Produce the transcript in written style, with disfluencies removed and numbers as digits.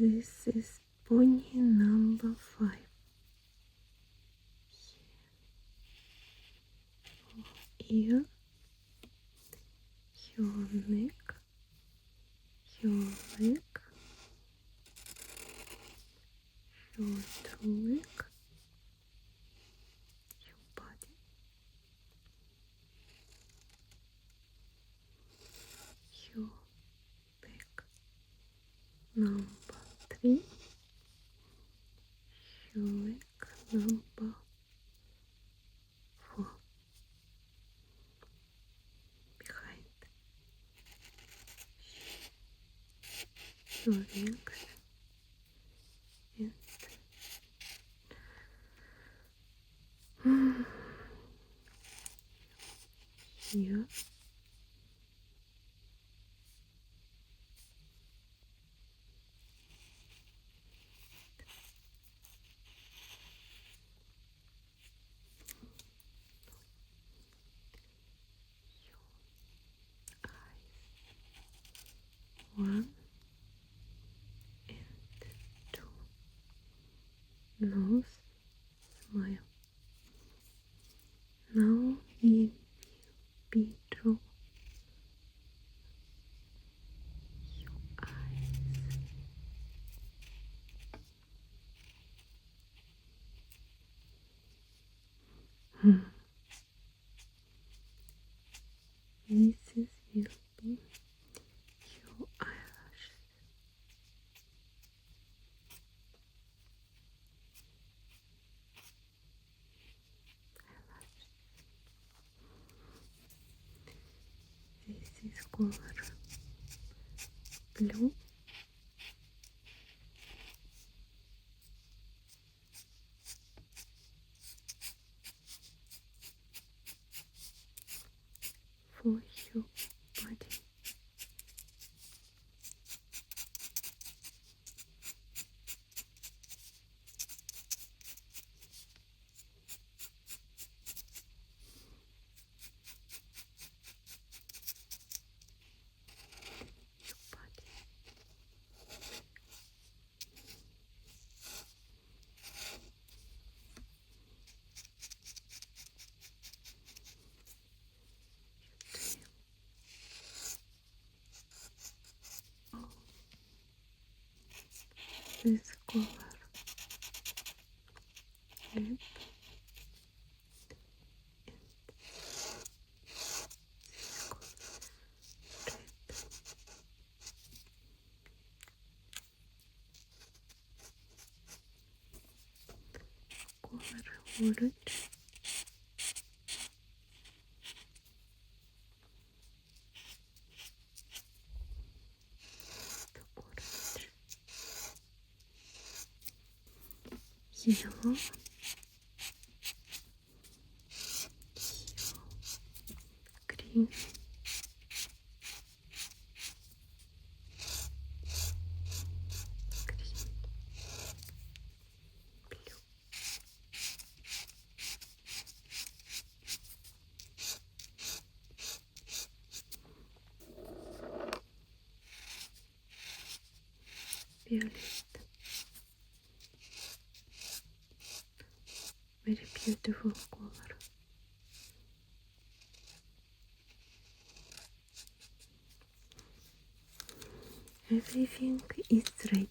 This is pony number 5. Ear, your neck, your leg, your leg, your body, your back. Number 3, your leg. Number 4, behind your legs and here. One and 2. Nose, smile. Now we will be draw your eyes. This will be your eyelashes. This is color blue. For your body. This color lip color orange. Yellow, green, blue, violet. Very beautiful color. Everything is ready.